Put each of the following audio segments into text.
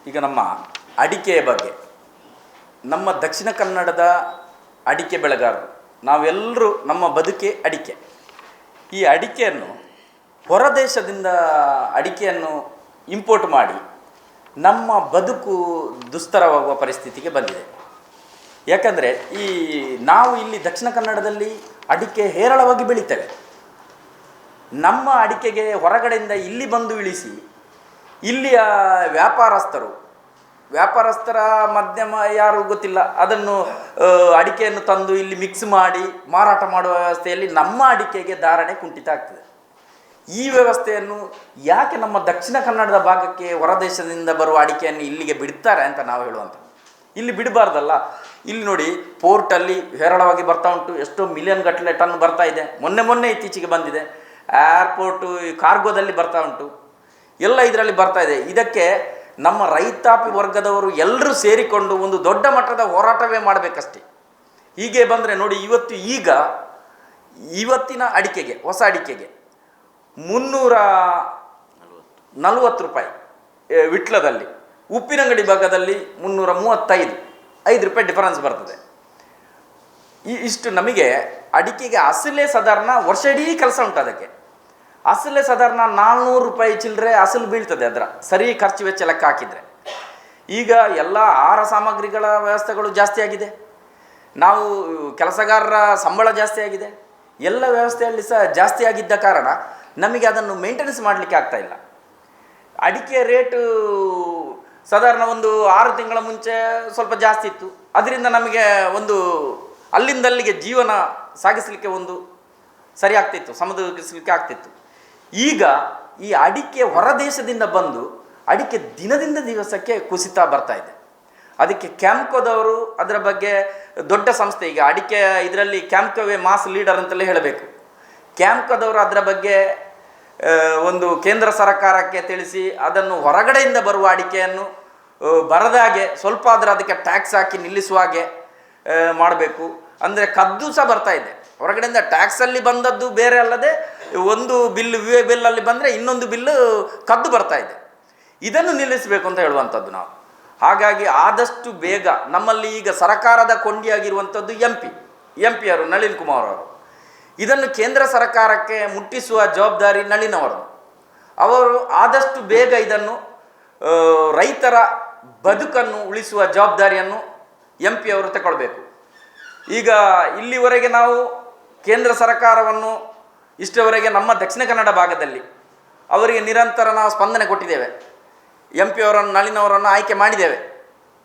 ಈಗ ನಮ್ಮ ಅಡಿಕೆಯ ಬಗ್ಗೆ, ನಮ್ಮ ದಕ್ಷಿಣ ಕನ್ನಡದ ಅಡಿಕೆ ಬೆಳೆಗಾರರು ನಾವೆಲ್ಲರೂ ನಮ್ಮ ಬದುಕೆ ಅಡಿಕೆ. ಈ ಅಡಿಕೆಯನ್ನು ಹೊರದೇಶದಿಂದ ಅಡಿಕೆಯನ್ನು ಇಂಪೋರ್ಟ್ ಮಾಡಿ ನಮ್ಮ ಬದುಕು ದುಸ್ತರವಾಗುವ ಪರಿಸ್ಥಿತಿಗೆ ಬಂದಿದೆ. ಯಾಕಂದರೆ ನಾವು ಇಲ್ಲಿ ದಕ್ಷಿಣ ಕನ್ನಡದಲ್ಲಿ ಅಡಿಕೆ ಹೇರಳವಾಗಿ ಬೆಳೀತೇವೆ. ನಮ್ಮ ಅಡಿಕೆಗೆ ಹೊರಗಡೆಯಿಂದ ಇಲ್ಲಿ ಬಂದು ಇಳಿಸಿ ಇಲ್ಲಿಯ ವ್ಯಾಪಾರಸ್ಥರ ಮಧ್ಯಮ ಯಾರು ಗೊತ್ತಿಲ್ಲ, ಅದನ್ನು ಅಡಿಕೆಯನ್ನು ತಂದು ಇಲ್ಲಿ ಮಿಕ್ಸ್ ಮಾಡಿ ಮಾರಾಟ ಮಾಡುವ ವ್ಯವಸ್ಥೆಯಲ್ಲಿ ನಮ್ಮ ಅಡಿಕೆಗೆ ಧಾರಣೆ ಕುಂಠಿತ ಆಗ್ತದೆ. ಈ ವ್ಯವಸ್ಥೆಯನ್ನು ಯಾಕೆ ನಮ್ಮ ದಕ್ಷಿಣ ಕನ್ನಡದ ಭಾಗಕ್ಕೆ ಹೊರದೇಶದಿಂದ ಬರುವ ಅಡಿಕೆಯನ್ನು ಇಲ್ಲಿಗೆ ಬಿಡ್ತಾರೆ ಅಂತ ನಾವು ಹೇಳುವಂಥ. ಇಲ್ಲಿ ಬಿಡಬಾರ್ದಲ್ಲ. ಇಲ್ಲಿ ನೋಡಿ, ಪೋರ್ಟಲ್ಲಿ ಹೇರಳವಾಗಿ ಬರ್ತಾ ಉಂಟು, ಎಷ್ಟೋ ಮಿಲಿಯನ್ ಗಟ್ಟಲೆ ಟನ್ ಬರ್ತಾ ಇದೆ. ಮೊನ್ನೆ ಇತ್ತೀಚೆಗೆ ಬಂದಿದೆ. ಏರ್ಪೋರ್ಟು ಕಾರ್ಗೋದಲ್ಲಿ ಬರ್ತಾ ಉಂಟು, ಎಲ್ಲ ಇದರಲ್ಲಿ ಬರ್ತಾ ಇದೆ. ಇದಕ್ಕೆ ನಮ್ಮ ರೈತಾಪಿ ವರ್ಗದವರು ಎಲ್ಲರೂ ಸೇರಿಕೊಂಡು ಒಂದು ದೊಡ್ಡ ಮಟ್ಟದ ಹೋರಾಟವೇ ಮಾಡಬೇಕಷ್ಟೇ. ಹೀಗೆ ಬಂದರೆ ನೋಡಿ, ಇವತ್ತಿನ ಅಡಿಕೆಗೆ, ಹೊಸ ಅಡಿಕೆಗೆ 340 ರೂಪಾಯಿ ವಿಟ್ಲದಲ್ಲಿ, ಉಪ್ಪಿನಂಗಡಿ ಭಾಗದಲ್ಲಿ 335 ರೂಪಾಯಿ ಡಿಫರೆನ್ಸ್ ಬರ್ತದೆ. ಇಷ್ಟು ನಮಗೆ ಅಡಿಕೆಗೆ ಅಸಲೇ ಸಾಧಾರಣ ವರ್ಷ ಇಡೀ ಕೆಲಸ ಉಂಟು. ಅದಕ್ಕೆ ಅಸಲೇ ಸಾಧಾರಣ 400 ರೂಪಾಯಿ ಚಿಲ್ಲರೆ ಅಸಲು ಬೀಳ್ತದೆ ಅದರ ಸರಿ ಖರ್ಚು ವೆಚ್ಚ ಲೆಕ್ಕ ಹಾಕಿದರೆ. ಈಗ ಎಲ್ಲ ಆಹಾರ ಸಾಮಗ್ರಿಗಳ ವ್ಯವಸ್ಥೆಗಳು ಜಾಸ್ತಿ ಆಗಿದೆ, ನಾವು ಕೆಲಸಗಾರರ ಸಂಬಳ ಜಾಸ್ತಿ ಆಗಿದೆ, ಎಲ್ಲ ವ್ಯವಸ್ಥೆಯಲ್ಲಿ ಸಹ ಜಾಸ್ತಿ ಆಗಿದ್ದ ಕಾರಣ ನಮಗೆ ಅದನ್ನು ಮೇಂಟೆನೆನ್ಸ್ ಮಾಡಲಿಕ್ಕೆ ಆಗ್ತಾಯಿಲ್ಲ. ಅಡಿಕೆ ರೇಟು ಸಾಧಾರಣ ಒಂದು 6 ತಿಂಗಳ ಮುಂಚೆ ಸ್ವಲ್ಪ ಜಾಸ್ತಿ ಇತ್ತು. ಅದರಿಂದ ನಮಗೆ ಒಂದು ಅಲ್ಲಿಂದಲ್ಲಿಗೆ ಜೀವನ ಸಾಗಿಸಲಿಕ್ಕೆ ಒಂದು ಸರಿ ಆಗ್ತಿತ್ತು, ಸಮುದ್ರಿಸಲಿಕ್ಕೆ ಆಗ್ತಿತ್ತು. ಈಗ ಈ ಅಡಿಕೆ ಹೊರದೇಶದಿಂದ ಬಂದು ಅಡಿಕೆ ದಿನದಿಂದ ದಿವಸಕ್ಕೆ ಕುಸಿತಾ ಬರ್ತಾ ಇದೆ. ಅದಕ್ಕೆ ಕ್ಯಾಂಪ್ಕೋದವರು ಅದರ ಬಗ್ಗೆ ದೊಡ್ಡ ಸಂಸ್ಥೆ, ಈಗ ಅಡಿಕೆ ಇದರಲ್ಲಿ ಕ್ಯಾಂಪ್ಕೋವೇ ಮಾಸ್ ಲೀಡರ್ ಅಂತಲೇ ಹೇಳಬೇಕು. ಕ್ಯಾಂಪ್ಕೋದವರು ಅದರ ಬಗ್ಗೆ ಒಂದು ಕೇಂದ್ರ ಸರ್ಕಾರಕ್ಕೆ ತಿಳಿಸಿ ಅದನ್ನು ಹೊರಗಡೆಯಿಂದ ಬರುವ ಅಡಿಕೆಯನ್ನು ಬರದಾಗೆ ಸ್ವಲ್ಪ ಅದಕ್ಕೆ ಟ್ಯಾಕ್ಸ್ ಹಾಕಿ ನಿಲ್ಲಿಸುವ ಹಾಗೆ ಮಾಡಬೇಕು. ಅಂದರೆ ಕದ್ದು ಸಹ ಬರ್ತಾ ಇದೆ ಹೊರಗಡೆಯಿಂದ. ಟ್ಯಾಕ್ಸಲ್ಲಿ ಬಂದದ್ದು ಬೇರೆ ಅಲ್ಲದೆ ಒಂದು ಬಿಲ್ ಬಿಲ್ಲಲ್ಲಿ ಬಂದರೆ ಇನ್ನೊಂದು ಬಿಲ್ಲು ಕದ್ದು ಬರ್ತಾ ಇದೆ. ಇದನ್ನು ನಿಲ್ಲಿಸಬೇಕು ಅಂತ ಹೇಳುವಂಥದ್ದು ನಾವು. ಹಾಗಾಗಿ ಆದಷ್ಟು ಬೇಗ ನಮ್ಮಲ್ಲಿ ಈಗ ಸರ್ಕಾರದ ಕೊಂಡಿಯಾಗಿರುವಂಥದ್ದು ಎಂ ಪಿಯವರು ನಳಿನ್ ಕುಮಾರ್ ಅವರು. ಇದನ್ನು ಕೇಂದ್ರ ಸರ್ಕಾರಕ್ಕೆ ಮುಟ್ಟಿಸುವ ಜವಾಬ್ದಾರಿ ನಳಿನ್ ಅವರದು. ಅವರು ಆದಷ್ಟು ಬೇಗ ಇದನ್ನು ರೈತರ ಬದುಕನ್ನು ಉಳಿಸುವ ಜವಾಬ್ದಾರಿಯನ್ನು ಎಂ ಪಿ ಅವರು ತಗೊಳ್ಬೇಕು. ಈಗ ಇಲ್ಲಿವರೆಗೆ ನಾವು ಕೇಂದ್ರ ಸರ್ಕಾರವನ್ನು ಇಷ್ಟವರೆಗೆ ನಮ್ಮ ದಕ್ಷಿಣ ಕನ್ನಡ ಭಾಗದಲ್ಲಿ ಅವರಿಗೆ ನಿರಂತರ ನಾವು ಸ್ಪಂದನೆ ಕೊಟ್ಟಿದ್ದೇವೆ. ಎಂ ಪಿ ಅವರನ್ನು, ನಳಿನ್ ಅವರನ್ನು ಆಯ್ಕೆ ಮಾಡಿದ್ದೇವೆ.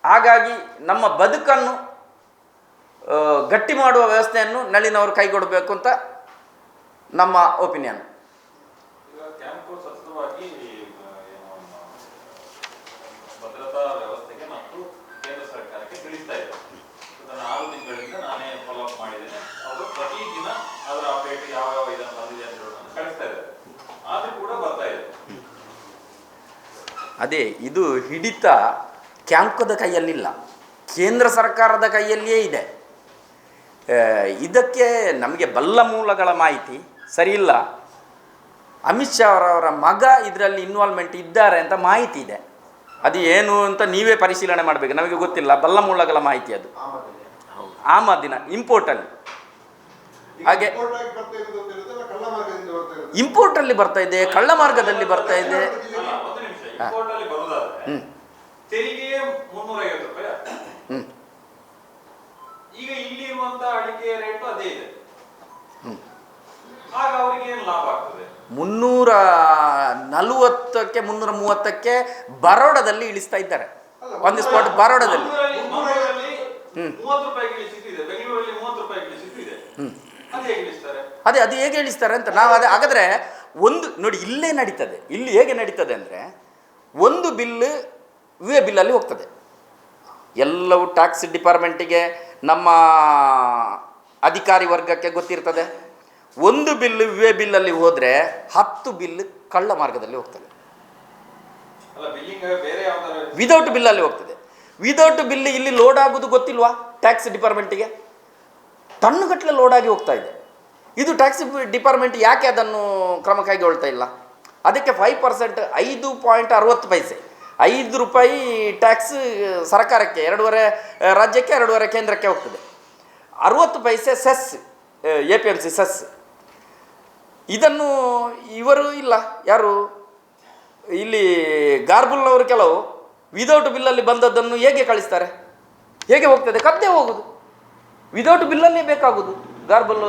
ಹಾಗಾಗಿ ನಮ್ಮ ಬದುಕನ್ನು ಗಟ್ಟಿ ಮಾಡುವ ವ್ಯವಸ್ಥೆಯನ್ನು ನಳಿನ್ ಅವರು ಕೈಗೊಳ್ಳಬೇಕು ಅಂತ ನಮ್ಮ ಒಪಿನಿಯನ್. ಭದ್ರತಾ ವ್ಯವಸ್ಥೆಗೆ ಮತ್ತು ಕೇಂದ್ರ ಸರ್ಕಾರಕ್ಕೆ ತಿಳಿಸ್ತಾ ಇದ್ದಾರೆ. 6 ತಿಂಗಳಿಂದ ನಾನೇ ಫಾಲೋ ಅಪ್ ಮಾಡಿದ್ದೇನೆ. ಅವರು ಪ್ರತಿದಿನ ಅದರ ಅಪ್ಡೇಟ್ ಯಾವ ಇದನ್ನು ಬಂದಿದೆ ಅಂತ ಹೇಳೋದನ್ನು ಕಳಿಸ್ತಾ ಇದ್ದಾರೆ. ಆದರೂ ಕೂಡ ಬರ್ತಾ ಇದೆ. ಅದೇ, ಇದು ಹಿಡಿತ ಕ್ಯಾಂಪ್ಕೋದ ಕೈಯಲ್ಲಿಲ್ಲ, ಕೇಂದ್ರ ಸರ್ಕಾರದ ಕೈಯಲ್ಲಿಯೇ ಇದೆ. ಇದಕ್ಕೆ ನಮಗೆ ಬಲ್ಲ ಮೂಲಗಳ ಮಾಹಿತಿ ಸರಿ ಇಲ್ಲ. ಅಮಿತ್ ಶಾ ಅವರವರ ಮಗ ಇದರಲ್ಲಿ ಇನ್ವಾಲ್ವ್ಮೆಂಟ್ ಇದ್ದಾರೆ ಅಂತ ಮಾಹಿತಿ ಇದೆ. ಅದು ಏನು ಅಂತ ನೀವೇ ಪರಿಶೀಲನೆ ಮಾಡಬೇಕು, ನಮಗೆ ಗೊತ್ತಿಲ್ಲ. ಬಲ್ಲ ಮೂಲಗಳ ಮಾಹಿತಿ ಅದು. ಆಮದಿನ ಇಂಪೋರ್ಟಲ್ಲಿ, ಹಾಗೆ ಇಂಪೋರ್ಟಲ್ಲಿ ಬರ್ತಾ ಇದೆ, ಕಳ್ಳ ಮಾರ್ಗದಲ್ಲಿ ಬರ್ತಾ ಇದೆ. ತೆರಿಗೆಯೇ 350 ರೂಪಾಯಿ. ಈಗ ಇಲ್ಲಿ ಇರುವಂತಹ ಅಡಿಕೆಯ ರೇಟ್ ಅದೇ ಇದೆ. ಆಗ ಅವರಿಗೆ ಏನು ಲಾಭ ಆಗ್ತದೆ? 340ಕ್ಕೆ 330ಕ್ಕೆ ಬರೋಡದಲ್ಲಿ ಇಳಿಸ್ತಾ ಇದ್ದಾರೆ. ಒಂದು ಸ್ಪಾಟ್ ಬರೋಡದಲ್ಲಿ 30 ರೂಪಾಯಿಗೆ ಇಳಿಸಿದೆ, ಬೆಂಗಳೂರಲ್ಲಿ 30 ರೂಪಾಯಿಗೆ ಇಳಿಸಿದೆ. ಅದು ಹೇಗೆ ಇಳಿಸ್ತಾರೆ ಅಂತ ನಾವು ಹಾಗಾದ್ರೆ ಒಂದು ನೋಡಿ, ಇಲ್ಲೇ ನಡೀತದೆ. ಇಲ್ಲಿ ಹೇಗೆ ನಡೀತದೆ ಅಂದರೆ, ಒಂದು ಬಿಲ್ಲು ಬಿಲ್ಲಲ್ಲಿ ಹೋಗ್ತದೆ, ಎಲ್ಲವೂ ಟ್ಯಾಕ್ಸ್ ಡಿಪಾರ್ಟ್ಮೆಂಟಿಗೆ, ನಮ್ಮ ಅಧಿಕಾರಿ ವರ್ಗಕ್ಕೆ ಗೊತ್ತಿರ್ತದೆ. ಒಂದು ಬಿಲ್ಲು ಬಿಲ್ಲಲ್ಲಿ ಹೋದರೆ 10 ಬಿಲ್ ಕಳ್ಳ ಮಾರ್ಗದಲ್ಲಿ ಹೋಗ್ತದೆ, ವಿದೌಟ್ ಬಿಲ್ಲಲ್ಲಿ ಹೋಗ್ತದೆ. ವಿದೌಟ್ ಬಿಲ್ ಇಲ್ಲಿ ಲೋಡ್ ಆಗೋದು ಗೊತ್ತಿಲ್ವಾ ಟ್ಯಾಕ್ಸ್ ಡಿಪಾರ್ಟ್ಮೆಂಟಿಗೆ? ಟನ್ನುಗಟ್ಟಲೆ ಲೋಡ್ ಆಗಿ ಹೋಗ್ತಾ ಇದೆ. ಇದು ಟ್ಯಾಕ್ಸ್ ಡಿಪಾರ್ಟ್ಮೆಂಟ್ ಯಾಕೆ ಅದನ್ನು ಕ್ರಮ ಕೈಗೊಳ್ತಾ ಇಲ್ಲ? ಅದಕ್ಕೆ 5% 5.60 ಪೈಸೆ ₹5 ಟ್ಯಾಕ್ಸ್ ಸರ್ಕಾರಕ್ಕೆ, 2.5 ರಾಜ್ಯಕ್ಕೆ, 2.5 ಕೇಂದ್ರಕ್ಕೆ ಹೋಗ್ತದೆ. 60 ಪೈಸೆ ಸೆಸ್, APMC ಸೆಸ್. ಇದನ್ನು ಇವರು ಇಲ್ಲ, ಯಾರು ಇಲ್ಲಿ ಗಾರ್ಬುಲ್ನವರು ಕೆಲವು ವಿದೌಟ್ ಬಿಲ್ಲಲ್ಲಿ ಬಂದದ್ದನ್ನು ಹೇಗೆ ಕಳಿಸ್ತಾರೆ, ಹೇಗೆ ಹೋಗ್ತದೆ, ಕದ್ದೇ ಹೋಗುದು. ವಿದೌಟ್ ಬಿಲ್ಲಲ್ಲಿ ಬೇಕಾಗುದು ಗಾರ್ಬಲ್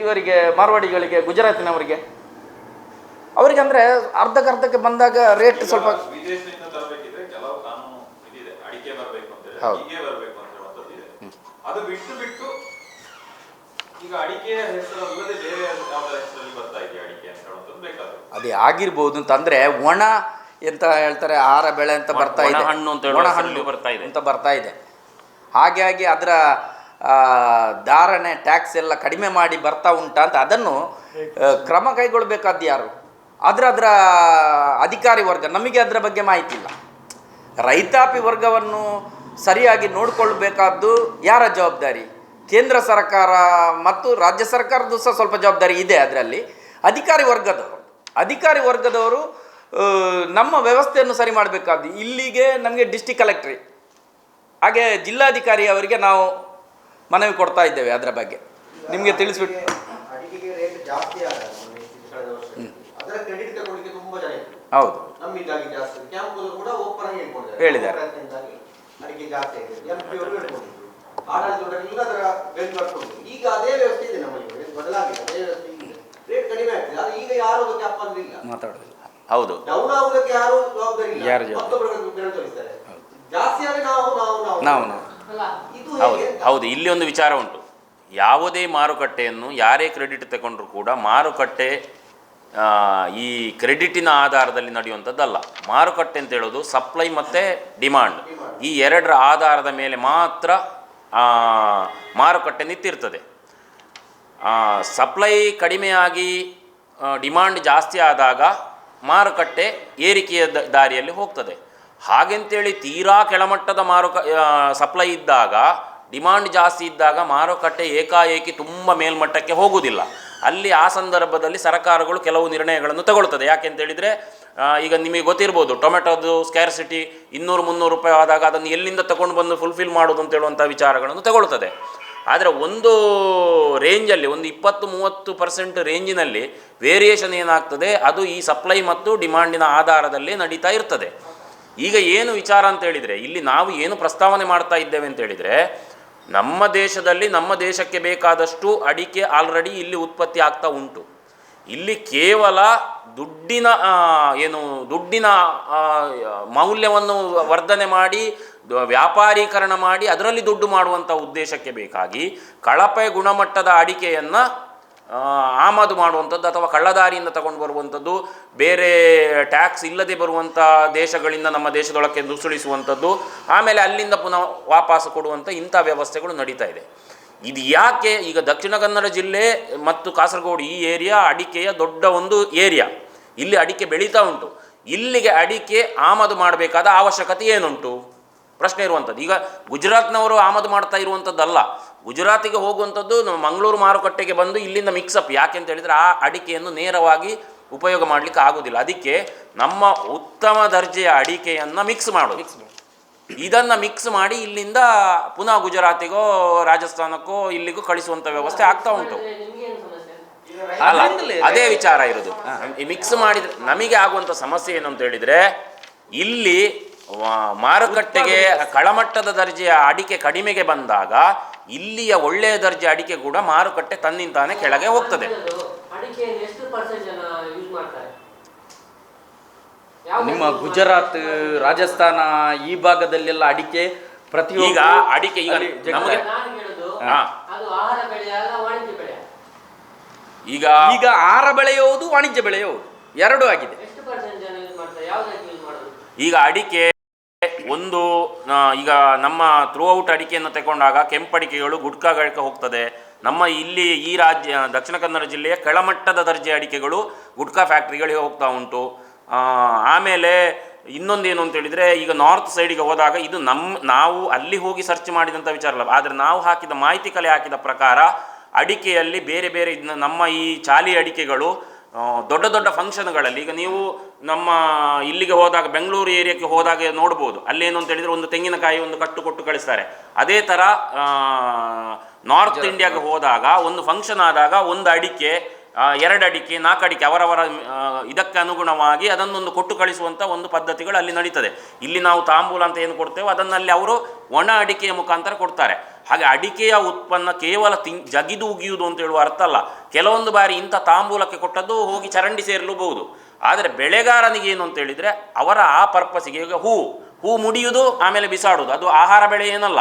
ಇವರಿಗೆ, ಮಾರ್ವಾಡಿಗಳಿಗೆ, ಗುಜರಾತಿನವರಿಗೆ, ಅವರಿಗೆ ಅಂದರೆ ಅರ್ಧಕ್ಕೆ ಬಂದಾಗ ರೇಟ್ ಸ್ವಲ್ಪ ವಿದೇಶದಿಂದ ತರಬೇಕಿದ್ರೆ ಕೆಲವು ಕಾನೂನು ಇದಿದೆ, ಅಡಿಕೆ ಬರಬೇಕು ಅಂತ ಹೇಳಿ, ಹೌದು. ಹೀಗೆ ಬರಬೇಕು ಅಂತ ಹೇಳುವಂಥದ್ದು ಇದೆ. ಅದು ಬಿಟ್ಟು ಈಗ ಅಡಿಕೆ ಹೆಸರು ಅಲ್ಲದೆ ಬೇರೆ ಯಾವ್ದಾರ ಹೆಸರಲ್ಲಿ ಬರ್ತಾ ಇದೆ ಅಡಿಕೆ ಅಂತ ಹೇಳುವಂಥದ್ದು ಬೇಕಾದ್ರೆ ಅದೇ ಆಗಿರ್ಬೋದು ಅಂತಂದ್ರೆ ಒಣ ಎಂತ ಹೇಳ್ತಾರೆ, ಆಹಾರ ಬೆಳೆ ಅಂತ ಬರ್ತಾ ಇದೆ, ಹಣ್ಣು ಅಂತ ಒಣ ಹಣ್ಣು ಬರ್ತಾ ಇದೆ ಅಂತ ಬರ್ತಾ ಇದೆ. ಹಾಗಾಗಿ ಅದರ ಧಾರಣೆ ಟ್ಯಾಕ್ಸ್ ಎಲ್ಲ ಕಡಿಮೆ ಮಾಡಿ ಬರ್ತಾ ಉಂಟಾ ಅಂತ ಅದನ್ನು ಕ್ರಮ ಕೈಗೊಳ್ಳಬೇಕಾದ್ದು ಯಾರು? ಅದರ ಅಧಿಕಾರಿ ವರ್ಗ. ನಮಗೆ ಅದರ ಬಗ್ಗೆ ಮಾಹಿತಿ ಇಲ್ಲ. ರೈತಾಪಿ ವರ್ಗವನ್ನು ಸರಿಯಾಗಿ ನೋಡಿಕೊಳ್ಬೇಕಾದ್ದು ಯಾರ ಜವಾಬ್ದಾರಿ? ಕೇಂದ್ರ ಸರ್ಕಾರ ಮತ್ತು ರಾಜ್ಯ ಸರ್ಕಾರದ್ದು ಸಹ ಸ್ವಲ್ಪ ಜವಾಬ್ದಾರಿ ಇದೆ ಅದರಲ್ಲಿ. ಅಧಿಕಾರಿ ವರ್ಗದವರು ನಮ್ಮ ವ್ಯವಸ್ಥೆಯನ್ನು ಸರಿ ಮಾಡಬೇಕಾದ್ದು. ಇಲ್ಲಿಗೆ ನಮಗೆ ಡಿಸ್ಟಿಕ್ ಕಲೆಕ್ಟ್ರಿ ಹಾಗೆ ಜಿಲ್ಲಾಧಿಕಾರಿ ಅವರಿಗೆ ನಾವು ಮನವಿ ಕೊಡ್ತಾ ಇದ್ದೇವೆ. ಅದರ ಬಗ್ಗೆ ನಿಮಗೆ ತಿಳಿಸ್ಬಿಟ್ಟು ಅಡಿಕೆಗೆ ರೇಟ್ ಜಾಸ್ತಿ ಆದಾಗ ಅದರ ಕ್ರೆಡಿಟ್ ತಗೊಳ್ಳಿಕ್ಕೆ ತುಂಬಾ ಜನ ಇದ್ರು. ಹೌದು, ನಮ್ಮಿಂದಾಗಿ ಜಾಸ್ತಿ ಕ್ಯಾಂಪ್ ಕೂಡ ಓಪನ್ ಆಗಿ ಹೇಳಿದ್ದಾರೆ. ಅಡಿಕೆ ಜಾಸ್ತಿ ಆಗಿದೆ, MP ಅವರು ಹೇಳ್ಕೊಂಡಿದ್ರು, ಆಡಳಿತದವರೆಲ್ಲ ಅದರ ಬೆಲೆ ಮಾಡ್ಕೊಂಡು. ಈಗ ಅದೇ ವ್ಯವಸ್ಥೆ ಇದೆ ನಮ್ಮಲ್ಲಿ, ಬದಲಾಗಿದೆ, ಅದೇ ವ್ಯವಸ್ಥೆ ಇದೆ. ರೇಟ್ ಕಡಿಮೆ ಆಗ್ತದೆ, ಆದ್ರೆ ಈಗ ಯಾರು ಅದಕ್ಕೆ ಅಪ್ಪಂದಿಲ್ಲ, ಮಾತಾಡೋದಿಲ್ಲ. ಹೌದು, ಡೌನ್ ಆಗುದಕ್ಕೆ ಯಾರು ಜವಾಬ್ದಾರಿ ಇಲ್ಲ, ಯಾರು ಜವಾಬ್ದಾರಿ? ಮತ್ತೊಬ್ಬರ ಬೆಲೆ ತೋರಿಸ್ತಾರೆ. ಜಾಸ್ತಿ ಆದ್ರೆ ನಾವು ಇದು ಹೌದು ಹೇಗೆ? ಹೌದು. ಇಲ್ಲಿ ಒಂದು ವಿಚಾರ ಉಂಟು. ಯಾವುದೇ ಮಾರುಕಟ್ಟೆಯನ್ನು ಯಾರೇ ಕ್ರೆಡಿಟ್ ತಗೊಂಡ್ರು ಕೂಡ ಮಾರುಕಟ್ಟೆ ಈ ಕ್ರೆಡಿಟಿನ ಆಧಾರದಲ್ಲಿ ನಡೆಯುವಂಥದ್ದಲ್ಲ. ಮಾರುಕಟ್ಟೆ ಅಂತ ಹೇಳೋದು ಸಪ್ಲೈ ಮತ್ತು ಡಿಮಾಂಡ್, ಈ ಎರಡರ ಆಧಾರದ ಮೇಲೆ ಮಾತ್ರ ಮಾರುಕಟ್ಟೆ ನಿಂತಿರ್ತದೆ. ಸಪ್ಲೈ ಕಡಿಮೆಯಾಗಿ ಡಿಮಾಂಡ್ ಜಾಸ್ತಿ ಆದಾಗ ಮಾರುಕಟ್ಟೆ ಏರಿಕೆಯ ದಾರಿಯಲ್ಲಿ ಹೋಗ್ತದೆ. ಹಾಗೆಂತೇಳಿ ತೀರಾ ಕೆಳಮಟ್ಟದ ಸಪ್ಲೈ ಇದ್ದಾಗ, ಡಿಮಾಂಡ್ ಜಾಸ್ತಿ ಇದ್ದಾಗ ಮಾರುಕಟ್ಟೆ ಏಕಾಏಕಿ ತುಂಬ ಮೇಲ್ಮಟ್ಟಕ್ಕೆ ಹೋಗುವುದಿಲ್ಲ. ಅಲ್ಲಿ ಆ ಸಂದರ್ಭದಲ್ಲಿ ಸರ್ಕಾರಗಳು ಕೆಲವು ನಿರ್ಣಯಗಳನ್ನು ತಗೊಳ್ತದೆ. ಯಾಕೆಂತೇಳಿದರೆ ಈಗ ನಿಮಗೆ ಗೊತ್ತಿರ್ಬೋದು, ಟೊಮೆಟೊದು ಸ್ಕ್ಯಾರ್ಸಿಟಿ 200-300 ರೂಪಾಯಿ ಆದಾಗ ಅದನ್ನು ಎಲ್ಲಿಂದ ತಗೊಂಡು ಬಂದು ಫುಲ್ಫಿಲ್ ಮಾಡೋದು ಅಂತ ಹೇಳುವಂಥ ವಿಚಾರಗಳನ್ನು ತಗೊಳ್ತದೆ. ಆದರೆ ಒಂದು ರೇಂಜಲ್ಲಿ, ಒಂದು 20-30% ರೇಂಜಿನಲ್ಲಿ ವೇರಿಯೇಷನ್ ಏನಾಗ್ತದೆ, ಅದು ಈ ಸಪ್ಲೈ ಮತ್ತು ಡಿಮಾಂಡಿನ ಆಧಾರದಲ್ಲಿ ನಡೀತಾ ಇರ್ತದೆ. ಈಗ ಏನು ವಿಚಾರ ಅಂತ ಹೇಳಿದರೆ, ಇಲ್ಲಿ ನಾವು ಏನು ಪ್ರಸ್ತಾವನೆ ಮಾಡ್ತಾ ಇದ್ದೇವೆ ಅಂತ ಹೇಳಿದರೆ, ನಮ್ಮ ದೇಶದಲ್ಲಿ ನಮ್ಮ ದೇಶಕ್ಕೆ ಬೇಕಾದಷ್ಟು ಅಡಿಕೆ ಆಲ್ರೆಡಿ ಇಲ್ಲಿ ಉತ್ಪತ್ತಿ ಆಗ್ತಾ ಉಂಟು. ಇಲ್ಲಿ ಕೇವಲ ದುಡ್ಡಿನ ಮೌಲ್ಯವನ್ನು ವರ್ಧನೆ ಮಾಡಿ ವ್ಯಾಪಾರೀಕರಣ ಮಾಡಿ ಅದರಲ್ಲಿ ದುಡ್ಡು ಮಾಡುವಂಥ ಉದ್ದೇಶಕ್ಕೆ ಬೇಕಾಗಿ ಕಳಪೆ ಗುಣಮಟ್ಟದ ಅಡಿಕೆಯನ್ನು ಆಮದು ಮಾಡುವಂಥದ್ದು ಅಥವಾ ಕಳ್ಳದಾರಿಯಿಂದ ತಗೊಂಡು ಬರುವಂಥದ್ದು, ಬೇರೆ ಟ್ಯಾಕ್ಸ್ ಇಲ್ಲದೆ ಬರುವಂಥ ದೇಶಗಳಿಂದ ನಮ್ಮ ದೇಶದೊಳಕ್ಕೆ ನುಸುಳಿಸುವಂಥದ್ದು, ಆಮೇಲೆ ಅಲ್ಲಿಂದ ಪುನಃ ವಾಪಸ್ಸು ಕೊಡುವಂಥ ಇಂಥ ವ್ಯವಸ್ಥೆಗಳು ನಡೀತಾ ಇದೆ. ಇದು ಯಾಕೆ? ಈಗ ದಕ್ಷಿಣ ಕನ್ನಡ ಜಿಲ್ಲೆ ಮತ್ತು ಕಾಸರಗೋಡು ಈ ಏರಿಯಾ ಅಡಿಕೆಯ ದೊಡ್ಡ ಒಂದು ಏರಿಯಾ. ಇಲ್ಲಿ ಅಡಿಕೆ ಬೆಳೀತಾ ಉಂಟು. ಇಲ್ಲಿಗೆ ಅಡಿಕೆ ಆಮದು ಮಾಡಬೇಕಾದ ಅವಶ್ಯಕತೆ ಏನುಂಟು ಪ್ರಶ್ನೆ ಇರುವಂಥದ್ದು. ಈಗ ಗುಜರಾತ್ನವರು ಆಮದು ಮಾಡ್ತಾ ಇರುವಂಥದ್ದಲ್ಲ, ಗುಜರಾತಿಗೆ ಹೋಗುವಂಥದ್ದು ಮಂಗಳೂರು ಮಾರುಕಟ್ಟೆಗೆ ಬಂದು ಇಲ್ಲಿಂದ ಮಿಕ್ಸಪ್. ಯಾಕೆ ಅಂತ ಹೇಳಿದರೆ ಆ ಅಡಿಕೆಯನ್ನು ನೇರವಾಗಿ ಉಪಯೋಗ ಮಾಡಲಿಕ್ಕೆ ಆಗೋದಿಲ್ಲ. ಅದಕ್ಕೆ ನಮ್ಮ ಉತ್ತಮ ದರ್ಜೆಯ ಅಡಿಕೆಯನ್ನು ಮಿಕ್ಸ್ ಮಾಡೋದು, ಇದನ್ನು ಮಿಕ್ಸ್ ಮಾಡಿ ಇಲ್ಲಿಂದ ಪುನಃ ಗುಜರಾತಿಗೋ ರಾಜಸ್ಥಾನಕ್ಕೋ ಇಲ್ಲಿಗೂ ಕಳಿಸುವಂಥ ವ್ಯವಸ್ಥೆ ಆಗ್ತಾ ಉಂಟು. ಅಲ್ಲ, ಅದೇ ವಿಚಾರ ಇರೋದು. ಮಿಕ್ಸ್ ಮಾಡಿದರೆ ನಮಗೆ ಆಗುವಂಥ ಸಮಸ್ಯೆ ಏನು ಅಂತ ಹೇಳಿದರೆ, ಇಲ್ಲಿ ಮಾರುಕಟ್ಟೆಗೆ ಕಳಮಟ್ಟದ ದರ್ಜೆಯ ಅಡಿಕೆ ಕಡಿಮೆಗೆ ಬಂದಾಗ ಇಲ್ಲಿಯ ಒಳ್ಳೆಯ ದರ್ಜೆ ಅಡಿಕೆ ಕೂಡ ಮಾರುಕಟ್ಟೆ ತನ್ನಿಂತಾನೆ ಕೆಳಗೆ ಹೋಗ್ತದೆ. ನಿಮ್ಮ ಗುಜರಾತ್, ರಾಜಸ್ಥಾನ ಈ ಭಾಗದಲ್ಲೆಲ್ಲ ಅಡಿಕೆ ಪ್ರತಿಯೊಂದು ಈಗ ಅಡಿಕೆ ಈಗ ನಮಗೆ ಈಗ ಆಹಾರ ಬೆಳೆಯುವುದು ವಾಣಿಜ್ಯ ಬೆಳೆಯುವುದು ಎರಡೂ ಆಗಿದೆ. ಈಗ ಅಡಿಕೆ ಒಂದು ಈಗ ನಮ್ಮ ಥ್ರೂ ಔಟ್ ಅಡಿಕೆಯನ್ನು ತಗೊಂಡಾಗ ಕೆಂಪಡಿಕೆಗಳು ಗುಟ್ಕಾಗಳಿಗೆ ಹೋಗ್ತದೆ. ನಮ್ಮ ಇಲ್ಲಿ ಈ ದಕ್ಷಿಣ ಕನ್ನಡ ಜಿಲ್ಲೆಯ ಕೆಳಮಟ್ಟದ ದರ್ಜೆ ಅಡಿಕೆಗಳು ಗುಟ್ಕಾ ಫ್ಯಾಕ್ಟ್ರಿಗಳಿಗೆ ಹೋಗ್ತಾ ಉಂಟು. ಆಮೇಲೆ ಇನ್ನೊಂದೇನು ಅಂತ ಹೇಳಿದರೆ, ಈಗ ನಾರ್ತ್ ಸೈಡಿಗೆ ಹೋದಾಗ ಇದು ನಾವು ಅಲ್ಲಿ ಹೋಗಿ ಸರ್ಚ್ ಮಾಡಿದಂಥ ವಿಚಾರ ಅಲ್ಲ, ಆದರೆ ನಾವು ಹಾಕಿದ ಮಾಹಿತಿ ಕಲೆ ಹಾಕಿದ ಪ್ರಕಾರ ಅಡಿಕೆಯಲ್ಲಿ ಬೇರೆ ಬೇರೆ ನಮ್ಮ ಈ ಚಾಲಿ ಅಡಿಕೆಗಳು ದೊಡ್ಡ ದೊಡ್ಡ ಫಂಕ್ಷನ್ಗಳಲ್ಲಿ, ಈಗ ನೀವು ನಮ್ಮ ಇಲ್ಲಿಗೆ ಹೋದಾಗ ಬೆಂಗಳೂರು ಏರಿಯಾಕ್ಕೆ ಹೋದಾಗ ನೋಡ್ಬೋದು. ಅಲ್ಲೇನು ಅಂತ ಹೇಳಿದರೆ ಒಂದು ತೆಂಗಿನಕಾಯಿ ಒಂದು ಕಟ್ಟು ಕೊಟ್ಟು ಕಳಿಸ್ತಾರೆ. ಅದೇ ಥರ ನಾರ್ತ್ ಇಂಡಿಯಾಗೆ ಹೋದಾಗ ಒಂದು ಫಂಕ್ಷನ್ ಆದಾಗ ಒಂದು ಅಡಿಕೆ, 2 ಅಡಿಕೆ, 4 ಅಡಿಕೆ ಅವರವರ ಇದಕ್ಕೆ ಅನುಗುಣವಾಗಿ ಅದನ್ನೊಂದು ಕೊಟ್ಟು ಕಳಿಸುವಂಥ ಒಂದು ಪದ್ಧತಿಗಳು ಅಲ್ಲಿ ನಡೀತದೆ. ಇಲ್ಲಿ ನಾವು ತಾಂಬೂಲ ಅಂತ ಏನು ಕೊಡ್ತೇವೆ ಅದನ್ನಲ್ಲಿ ಅವರು ಒಣ ಅಡಿಕೆಯ ಮುಖಾಂತರ ಕೊಡ್ತಾರೆ. ಹಾಗೆ ಅಡಿಕೆಯ ಉತ್ಪನ್ನ ಕೇವಲ ಜಗಿದು ಉಗಿಯುವುದು ಅಂತ ಹೇಳುವ ಅರ್ಥ ಅಲ್ಲ. ಕೆಲವೊಂದು ಬಾರಿ ಇಂಥ ತಾಂಬೂಲಕ್ಕೆ ಕೊಟ್ಟದ್ದು ಹೋಗಿ ಚರಂಡಿ ಸೇರಲೂಬಹುದು. ಆದರೆ ಬೆಳೆಗಾರನಿಗೆ ಏನು ಅಂತ ಹೇಳಿದರೆ ಅವರ ಆ ಪರ್ಪಸ್ಸಿಗೆ, ಈಗ ಹೂ ಮುಡಿಯುವುದು ಆಮೇಲೆ ಬಿಸಾಡುವುದು ಅದು ಆಹಾರ ಬೆಳೆ ಏನಲ್ಲ.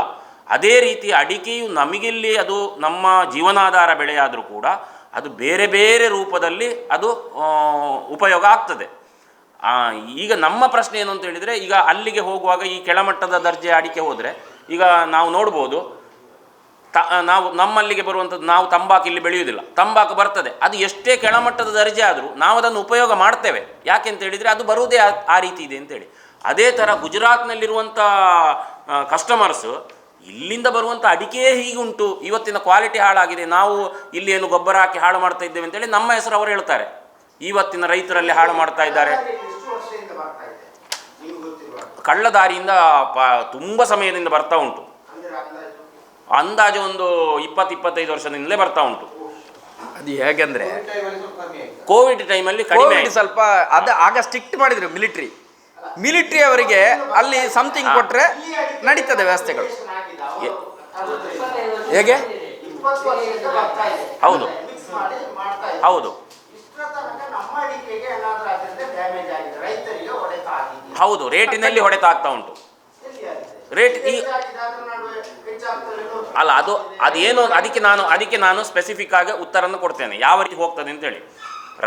ಅದೇ ರೀತಿ ಅಡಿಕೆಯು ನಮಗಿಲ್ಲಿ ಅದು ನಮ್ಮ ಜೀವನಾಧಾರ ಬೆಳೆಯಾದರೂ ಕೂಡ ಅದು ಬೇರೆ ಬೇರೆ ರೂಪದಲ್ಲಿ ಅದು ಉಪಯೋಗ ಆಗ್ತದೆ. ಈಗ ನಮ್ಮ ಪ್ರಶ್ನೆ ಏನು ಅಂತ ಹೇಳಿದರೆ, ಈಗ ಅಲ್ಲಿಗೆ ಹೋಗುವಾಗ ಈ ಕೆಳಮಟ್ಟದ ದರ್ಜೆ ಅಡಿಕೆ ಹೋದರೆ ಈಗ ನಾವು ನೋಡ್ಬೋದು, ನಾವು ನಮ್ಮಲ್ಲಿಗೆ ಬರುವಂಥದ್ದು ನಾವು ತಂಬಾಕು ಇಲ್ಲಿ ಬೆಳೆಯುವುದಿಲ್ಲ, ತಂಬಾಕು ಬರ್ತದೆ. ಅದು ಎಷ್ಟೇ ಕೆಳಮಟ್ಟದ ದರ್ಜೆ ಆದರೂ ನಾವು ಅದನ್ನು ಉಪಯೋಗ ಮಾಡ್ತೇವೆ. ಯಾಕೆ ಅಂತ ಹೇಳಿದರೆ ಅದು ಬರುವುದೇ ಆ ರೀತಿ ಇದೆ ಅಂತೇಳಿ. ಅದೇ ಥರ ಗುಜರಾತ್ನಲ್ಲಿರುವಂಥ ಕಸ್ಟಮರ್ಸು ಇಲ್ಲಿಂದ ಬರುವಂಥ ಅಡಿಕೆಯೇ ಹೀಗುಂಟು, ಇವತ್ತಿನ ಕ್ವಾಲಿಟಿ ಹಾಳಾಗಿದೆ, ನಾವು ಇಲ್ಲಿ ಏನು ಗೊಬ್ಬರ ಹಾಕಿ ಹಾಳು ಮಾಡ್ತಾ ಇದ್ದೇವೆ ಅಂತೇಳಿ ನಮ್ಮ ಹೆಸರು ಅವರು ಹೇಳ್ತಾರೆ. ಇವತ್ತಿನ ರೈತರಲ್ಲಿ ಹಾಳು ಮಾಡ್ತಾ ಇದ್ದಾರೆ. ಕಳ್ಳದಾರಿಯಿಂದ ತುಂಬ ಸಮಯದಿಂದ ಬರ್ತಾ ಉಂಟು. ಅಂದಾಜು ಒಂದು 20-25 ವರ್ಷದಿಂದಲೇ ಬರ್ತಾ ಉಂಟು. ಅದು ಹೇಗೆಂದ್ರೆ ಕೋವಿಡ್ ಟೈಮಲ್ಲಿ ಕಡಿಮೆ ಸ್ವಲ್ಪ ಆಗ ಸ್ಟ್ರಿಕ್ಟ್ ಮಾಡಿದ್ರು ಮಿಲಿಟ್ರಿ ಅವರಿಗೆ ಅಲ್ಲಿ ಸಮಥಿಂಗ್ ಕೊಟ್ಟರೆ ನಡೀತದೆ ವ್ಯವಸ್ಥೆಗಳು. ಹೇಗೆ? ಹೌದು ಹೌದು ಹೌದು, ರೇಟಿನಲ್ಲಿ ಹೊಡೆತ ಆಗ್ತಾ ಉಂಟು. ರೇಟ್ ಅಲ್ಲ, ಅದೇನು ಅದಕ್ಕೆ ನಾನು ಸ್ಪೆಸಿಫಿಕ್ ಆಗಿ ಉತ್ತರವನ್ನು ಕೊಡ್ತೇನೆ ಯಾವ ರೀತಿ ಹೋಗ್ತದೆ ಅಂತೇಳಿ.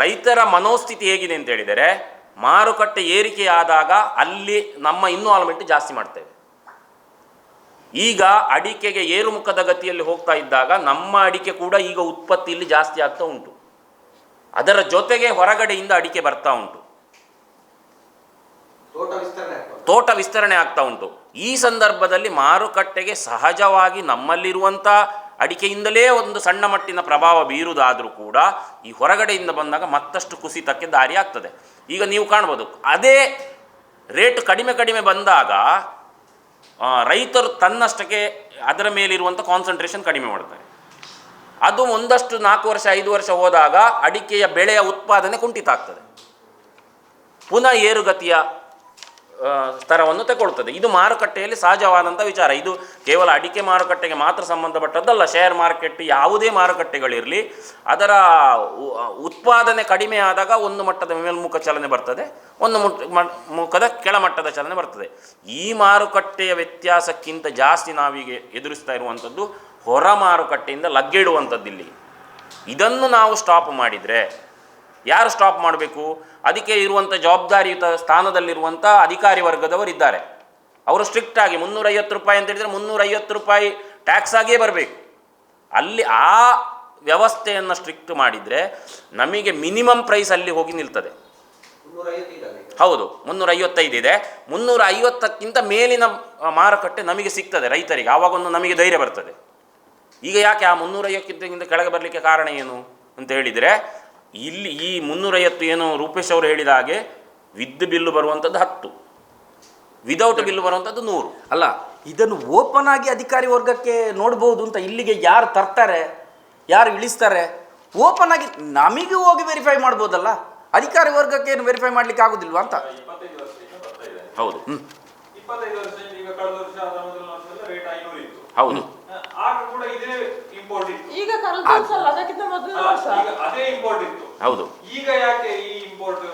ರೈತರ ಮನೋಸ್ಥಿತಿ ಹೇಗಿದೆ ಅಂತ ಹೇಳಿದರೆ, ಮಾರುಕಟ್ಟೆ ಏರಿಕೆ ಆದಾಗ ಅಲ್ಲಿ ನಮ್ಮ ಇನ್ವಾಲ್ವ್ಮೆಂಟ್ ಜಾಸ್ತಿ ಮಾಡ್ತೇವೆ. ಈಗ ಅಡಿಕೆಗೆ ಏರುಮುಖದ ಗತಿಯಲ್ಲಿ ಹೋಗ್ತಾ ಇದ್ದಾಗ ನಮ್ಮ ಅಡಿಕೆ ಕೂಡ ಈಗ ಉತ್ಪತ್ತಿ ಇಲ್ಲಿ ಜಾಸ್ತಿ ಆಗ್ತಾ ಉಂಟು. ಅದರ ಜೊತೆಗೆ ಹೊರಗಡೆಯಿಂದ ಅಡಿಕೆ ಬರ್ತಾ ಉಂಟು, ತೋಟ ವಿಸ್ತರಣೆ ಆಗ್ತಾ ಉಂಟು. ಈ ಸಂದರ್ಭದಲ್ಲಿ ಮಾರುಕಟ್ಟೆಗೆ ಸಹಜವಾಗಿ ನಮ್ಮಲ್ಲಿರುವಂಥ ಅಡಿಕೆಯಿಂದಲೇ ಒಂದು ಸಣ್ಣ ಮಟ್ಟಿನ ಪ್ರಭಾವ ಬೀರುವುದಾದರೂ ಕೂಡ ಈ ಹೊರಗಡೆಯಿಂದ ಬಂದಾಗ ಮತ್ತಷ್ಟು ಕುಸಿತಕ್ಕೆ ದಾರಿ ಆಗ್ತದೆ. ಈಗ ನೀವು ಕಾಣ್ಬೋದು, ಅದೇ ರೇಟ್ ಕಡಿಮೆ ಬಂದಾಗ ರೈತರು ತನ್ನಷ್ಟಕ್ಕೆ ಅದರ ಮೇಲಿರುವಂಥ ಕಾನ್ಸಂಟ್ರೇಷನ್ ಕಡಿಮೆ ಮಾಡ್ತಾರೆ. ಅದು ಒಂದಷ್ಟು 4 ವರ್ಷ 5 ವರ್ಷ ಹೋದಾಗ ಅಡಿಕೆಯ ಬೆಳೆಯ ಉತ್ಪಾದನೆ ಕುಂಠಿತ ಆಗ್ತದೆ, ಪುನಃ ಏರುಗತಿಯ ಸ್ತರವನ್ನು ತಗೊಳ್ತದೆ. ಇದು ಮಾರುಕಟ್ಟೆಯಲ್ಲಿ ಸಹಜವಾದಂಥ ವಿಚಾರ. ಇದು ಕೇವಲ ಅಡಿಕೆ ಮಾರುಕಟ್ಟೆಗೆ ಮಾತ್ರ ಸಂಬಂಧಪಟ್ಟದ್ದಲ್ಲ. ಶೇರ್ ಮಾರ್ಕೆಟ್, ಯಾವುದೇ ಮಾರುಕಟ್ಟೆಗಳಿರಲಿ, ಅದರ ಉತ್ಪಾದನೆ ಕಡಿಮೆ ಆದಾಗ ಒಂದು ಮಟ್ಟದ ಮೇಲ್ಮುಖ ಚಲನೆ ಬರ್ತದೆ, ಒಂದು ಮುಖದ ಕೆಳಮಟ್ಟದ ಚಲನೆ ಬರ್ತದೆ. ಈ ಮಾರುಕಟ್ಟೆಯ ವ್ಯತ್ಯಾಸಕ್ಕಿಂತ ಜಾಸ್ತಿ ನಾವೀಗ ಎದುರಿಸ್ತಾ ಇರುವಂಥದ್ದು ಹೊರ ಮಾರುಕಟ್ಟೆಯಿಂದ ಲಗ್ಗೆಡುವಂಥದ್ದು ಇಲ್ಲಿಗೆ. ಇದನ್ನು ನಾವು ಸ್ಟಾಪ್ ಮಾಡಿದರೆ, ಯಾರು ಸ್ಟಾಪ್ ಮಾಡಬೇಕು? ಅದಕ್ಕೆ ಇರುವಂಥ ಜವಾಬ್ದಾರಿಯುತ ಸ್ಥಾನದಲ್ಲಿರುವಂಥ ಅಧಿಕಾರಿ ವರ್ಗದವರಿದ್ದಾರೆ. ಅವರು ಸ್ಟ್ರಿಕ್ಟಾಗಿ 350 ರೂಪಾಯಿ ಅಂತ ಹೇಳಿದರೆ 350 ರೂಪಾಯಿ ಟ್ಯಾಕ್ಸ್ ಆಗಿಯೇ ಬರಬೇಕು. ಅಲ್ಲಿ ಆ ವ್ಯವಸ್ಥೆಯನ್ನು ಸ್ಟ್ರಿಕ್ಟ್ ಮಾಡಿದರೆ ನಮಗೆ ಮಿನಿಮಮ್ ಪ್ರೈಸ್ ಅಲ್ಲಿ ಹೋಗಿ ನಿಲ್ತದೆ. ಹೌದು, 355 ಇದೆ. 350ಕ್ಕಿಂತ ಮೇಲಿನ ಮಾರುಕಟ್ಟೆ ನಮಗೆ ಸಿಗ್ತದೆ ರೈತರಿಗೆ. ಆವಾಗೊಂದು ನಮಗೆ ಧೈರ್ಯ ಬರ್ತದೆ. ಈಗ ಯಾಕೆ ಆ 350ಕ್ಕಿಂತ ಕೆಳಗೆ ಬರಲಿಕ್ಕೆ ಕಾರಣ ಏನು ಅಂತ ಹೇಳಿದರೆ, ಇಲ್ಲಿ ಈ 350 ಏನು ರೂಪೇಶ್ ಅವರು ಹೇಳಿದ ಹಾಗೆ ವಿದ್ ಬಿಲ್ಲು ಬರುವಂಥದ್ದು 10, ವಿದೌಟ್ ಬಿಲ್ಲು ಬರುವಂಥದ್ದು 100. ಅಲ್ಲ, ಇದನ್ನು ಓಪನ್ ಆಗಿ ಅಧಿಕಾರಿ ವರ್ಗಕ್ಕೆ ನೋಡ್ಬೋದು ಅಂತ. ಇಲ್ಲಿಗೆ ಯಾರು ತರ್ತಾರೆ, ಯಾರು ಇಳಿಸ್ತಾರೆ, ಓಪನ್ ಆಗಿ ನಮಗೆ ಹೋಗಿ ವೆರಿಫೈ ಮಾಡ್ಬೋದಲ್ಲ. ಅಧಿಕಾರಿ ವರ್ಗಕ್ಕೆ ಏನು ವೆರಿಫೈ ಮಾಡ್ಲಿಕ್ಕೆ ಆಗುದಿಲ್ವಾ ಅಂತ. 25 ವರ್ಷದಿಂದ ಬರ್ತಾ ಇದೆ. ಹೌದು 25 ವರ್ಷದಿಂದ ಈಗ ಕಳೆದ ವರ್ಷ ಮೊದಲ ವರ್ಷದಲ್ಲಿ ರೇಟ್ 500 ಇತ್ತು. ಹೌದು, ಆಗ ಕೂಡ ಇದೇ ಇಂಪೋರ್ಟ್ ಇತ್ತು. ಈಗ ಕಳೆದ ವರ್ಷ ಅಲ್ಲ, ಅದಕ್ಕಿಂತ ಮೊದಲ ವರ್ಷ ಈಗ ಅದೇ ಇಂಪೋರ್ಟ್ ಇತ್ತು. ಹೌದು. ಈಗ ಯಾಕೆ ಈ ಇಂಪೋರ್ಟ್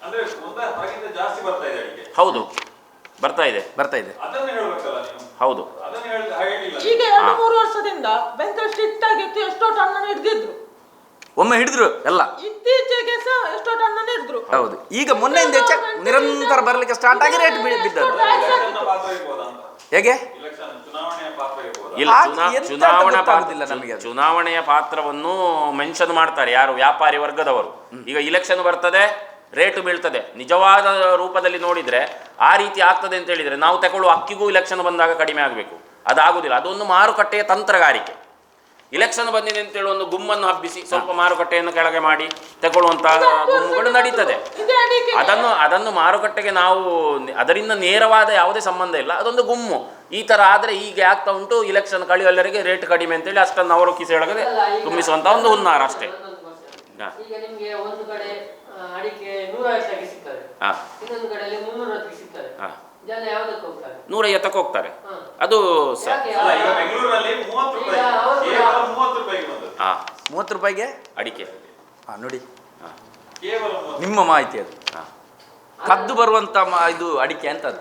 ಅಂದ್ರೆ ಹೊರಗಿಂದ ಜಾಸ್ತಿ ಬರ್ತಾ ಇದೆ ಅಡಿಕೆ? ಹೌದು, ಬರ್ತಾ ಇದೆ. ಅದನ್ನು ಹೇಳ್ಬೇಕಲ್ಲ ನೀವು. ಹೌದು, ಅದನ್ನು ಹೇಳಿಲ್ಲ. ಈಗ 2-3 ವರ್ಷದಿಂದ ಬೆಂಕಲ್ ಸ್ಟ್ರಿಕ್ಟ್ ಆಗಿತ್ತು. ಎಷ್ಟೋ ಟನ್ ಹಿಡಿದಿದ್ರು, ಒಮ್ಮೆ ಹಿಡಿದ್ರು ಎಲ್ಲ. ಇತ್ತೀಚೆಗೆ ಸಹ ಎಷ್ಟೋ ಟನ್ ಹಿಡಿದ್ರು. ಹೌದು, ಈಗ ಮೊನ್ನೆಯಿಂದ ನಿರಂತರ ಬರಲಿಕ್ಕೆ ಸ್ಟಾರ್ಟ್ ಆಗಿ ರೇಟ್ ಬಿದ್ದದ್ದು. ಹೇಗೆ? ಇಲ್ಲ, ಚುನಾವಣೆಯ ಪಾತ್ರವನ್ನು ಮೆನ್ಷನ್ ಮಾಡ್ತಾರೆ ಯಾರು? ವ್ಯಾಪಾರಿ ವರ್ಗದವರು. ಈಗ ಇಲೆಕ್ಷನ್ ಬರ್ತದೆ, ರೇಟು ಬೀಳ್ತದೆ. ನಿಜವಾದ ರೂಪದಲ್ಲಿ ನೋಡಿದರೆ ಆ ರೀತಿ ಆಗ್ತದೆ ಅಂತ ಹೇಳಿದರೆ ನಾವು ತಗೊಳ್ಳುವ ಅಕ್ಕಿಗೂ ಇಲೆಕ್ಷನ್ ಬಂದಾಗ ಕಡಿಮೆ ಆಗಬೇಕು. ಅದಾಗುವುದಿಲ್ಲ. ಅದೊಂದು ಮಾರುಕಟ್ಟೆಯ ತಂತ್ರಗಾರಿಕೆ. ಇಲೆಕ್ಷನ್ ಬಂದಿದೆ ಅಂತೇಳಿ ಒಂದು ಗುಮ್ಮನ್ನು ಹಬ್ಬಿಸಿ ಸ್ವಲ್ಪ ಮಾರುಕಟ್ಟೆಯನ್ನು ಕೆಳಗೆ ಮಾಡಿ ತಗೊಳ್ಳುವಂತಹ ಗುಮ್ಮುಗಳು ನಡೀತದೆ. ಅದನ್ನು ಮಾರುಕಟ್ಟೆಗೆ ನಾವು ಅದರಿಂದ ನೇರವಾದ ಯಾವುದೇ ಸಂಬಂಧ ಇಲ್ಲ, ಅದೊಂದು ಗುಮ್ಮು. ಈ ಥರ ಆದರೆ ಹೀಗೆ ಆಗ್ತಾ ಉಂಟು, ಇಲೆಕ್ಷನ್ ಕಳೆಯುವವರೆಗೆ ರೇಟ್ ಕಡಿಮೆ ಅಂತೇಳಿ ಅಷ್ಟನ್ನು ಅವರು ಕಿಸೆಯೊಳಗೆ ತುಂಬಿಸುವಂಥ ಒಂದು ಹುನ್ನಾರ ಅಷ್ಟೇ. ಈಗ ನಿಮಗೆ ಒಂದು ಕಡೆ ಅಡಿಕೆ 150ಕ್ಕೆ ಸಿಗ್ತದೆ, ಇನ್ನೊಂದು ಕಡೆಯಲ್ಲಿ 300ಕ್ಕೆ ಸಿಗ್ತದೆ, ಜನ ಯಾವುದಕ್ಕೆ ಹೋಗ್ತಾರೆ? 150ಕ್ಕೆ ಹೋಗ್ತಾರೆ. ಅದು ಬೆಂಗಳೂರಲ್ಲಿ 30 ರೂಪಾಯಿ, ಕೇವಲ 30 ರೂಪಾಯಿಗೆ ಬಂದದ್ದು. 30 ರೂಪಾಯಿಗೆ ಅಡಿಕೆ. ನೋಡಿ ಕೇವಲ ನಿಮ್ಮ ಮಾಹಿತಿ ಅದು. ಕದ್ದು ಬರುವಂತ ಇದು ಅಡಿಕೆ ಅಂತ ಅದು.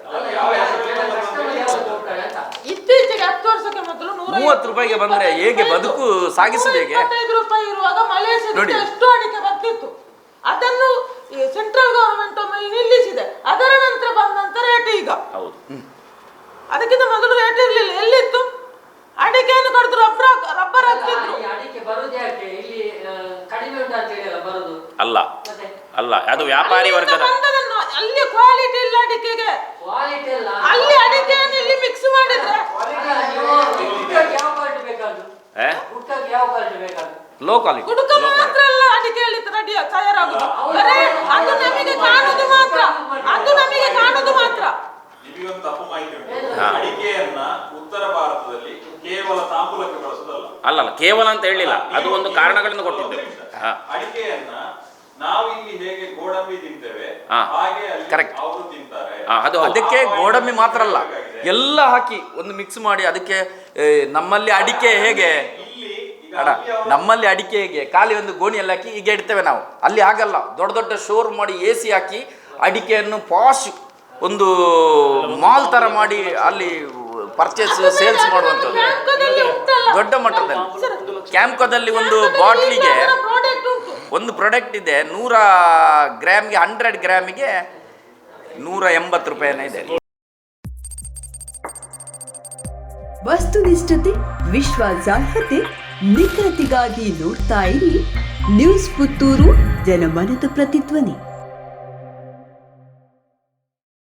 ಇತ್ತೀಚೆಗೆ 10 ವರ್ಷಕ್ಕೆ ಮೊದಲು 30 ರೂಪಾಯಿಗೆ ಬಂದ್ರೆ ಹೇಗೆ ಬದುಕು ಸಾಗಿಸುದು ಹೇಗೆ? 25 ರೂಪಾಯಿ ಇರುವಾಗ ಮಲೇಷ್ಯಾದಿಂದ ಎಷ್ಟು ಅಡಿಕೆ ಬರ್ತಿತ್ತು, ಅದನ್ನು ಸೆಂಟ್ರಲ್ ಗವರ್ಮೆಂಟ್ ಒಮ್ಮೆ ನಿಲ್ಲಿಸಿದೆ. ಅದರ ನಂತರ ಬಂದಂತ ರೇಟ್ ಈಗ. ಹೌದು. ಅದಕ್ಕಿಂತ ಮೊದಲು ರೇಟ್ ಇರ್ಲಿಲ್ಲ. ಎಲ್ಲಿತ್ತು? ಅಡಿಕೆಯನ್ನು ಕಡಿದು ರಬ್ಬರ್ ಹಾಕ್ತಿದ್ರು. ಅಡಿಕೆ ಬರುದು ಯಾಕೆ ಇಲ್ಲಿ ಕಡಿಮೆ ಉಂಟು ಅಂತ ಹೇಳಿ ಅಲ್ಲ ಬರುದು? ಅಲ್ಲ ಅಲ್ಲ, ಅದು ವ್ಯಾಪಾರಿ ವರ್ಗದ. ಅಲ್ಲಿ ಕ್ವಾಲಿಟಿ ಇಲ್ಲ ಅಡಿಕೆಗೆ, ಕ್ವಾಲಿಟಿ ಇಲ್ಲ. ಅಲ್ಲಿ ಅಡಿಕೆಯನ್ನು ಇಲ್ಲಿ ಮಿಕ್ಸ್ ಮಾಡಿದ್ರೆ ಯಾವ ಕ್ವಾಲಿಟಿ ಬೇಕಾದ್ರು? ಗುಟ್ಕಕ್ಕೆ ಯಾವ ಕ್ವಾಲಿಟಿ ಬೇಕಾದ್ರು? Low quality. ಕುಡುಕ ಮಾತ್ರ ಅಲ್ಲ ಅಡಿಕೆಯಲ್ಲಿ ರೆಡಿ ತಯಾರಾಗುದು. ಅದು ನಮಗೆ ಕಾಣುದು ಮಾತ್ರ, ಅದು ನಮಗೆ ಕಾಣುದು ಮಾತ್ರ. ನಿಮಗೊಂದು ತಪ್ಪು ಮಾಹಿತಿ ಉಂಟು. ಅಡಿಕೆಯನ್ನ ಉತ್ತರ ಭಾರತದಲ್ಲಿ ಕೇವಲ ತಾಂಬೂಲಕ್ಕೆ ಬಳಸುದಲ್ಲ. ಅಲ್ಲ, ಕೇವಲ ಅಂತ ಹೇಳಿಲ್ಲ, ಅದು ಒಂದು ಕಾರಣಗಳನ್ನು ಕೊಟ್ಟಿದ್ದು. ಅಡಿಕೆಯನ್ನ ನಾವು ಇಲ್ಲಿ ಹೇಗೆ ಗೋಡಂಬಿ ತಿಂತೇವೆ ಹಾಗೆ ಅವರು ತಿಂತಾರೆ. ಅದಕ್ಕೆ ಗೋಡಂಬಿ ಮಾತ್ರ ಅಲ್ಲ, ಎಲ್ಲ ಹಾಕಿ ಒಂದು ಮಿಕ್ಸ್ ಮಾಡಿ ಅದಕ್ಕೆ. ನಮ್ಮಲ್ಲಿ ಅಡಿಕೆ ಹೇಗೆ ನಮ್ಮಲ್ಲಿ ಅಡಿಕೆ ಹೇಗೆ ಖಾಲಿ ಒಂದು ಗೋಣಿಯಲ್ಲಿ ಹಾಕಿ ಈಗ ಇಡ್ತೇವೆ ನಾವು, ಅಲ್ಲಿ ಹಾಗಲ್ಲ. ದೊಡ್ಡ ದೊಡ್ಡ ಶೋರ್ ಮಾಡಿ AC ಹಾಕಿ ಅಡಿಕೆಯನ್ನು ಪಾಶ್ ಒಂದು ಮಾಲ್ ತರ ಮಾಡಿ ಅಲ್ಲಿ ಪರ್ಚೇಸ್ ಸೇಲ್ಸ್ ಮಾಡುವಂಥದ್ದು ದೊಡ್ಡ ಮಟ್ಟದಲ್ಲಿ. ಕ್ಯಾಂಪ್ಕೋದಲ್ಲಿ ಒಂದು ಬಾಟ್ಲಿಗೆ ಒಂದು ಪ್ರಾಡಕ್ಟ್ ಇದೆ, 100 ಗ್ರಾಮ್ಗೆ 100 ಗ್ರಾಮಿಗೆ 180 ರೂಪಾಯಿನೇ ಇದೆ. ವಸ್ತುನಿಷ್ಠತೆ, ವಿಶ್ವಾಸಾರ್ಹತೆ, ನಿಖರತೆಗಾಗಿ ನೋಡ್ತಾ ಇರಿ ನ್ಯೂಸ್ ಪುತ್ತೂರು, ಜನಮನದ ಪ್ರತಿಧ್ವನಿ.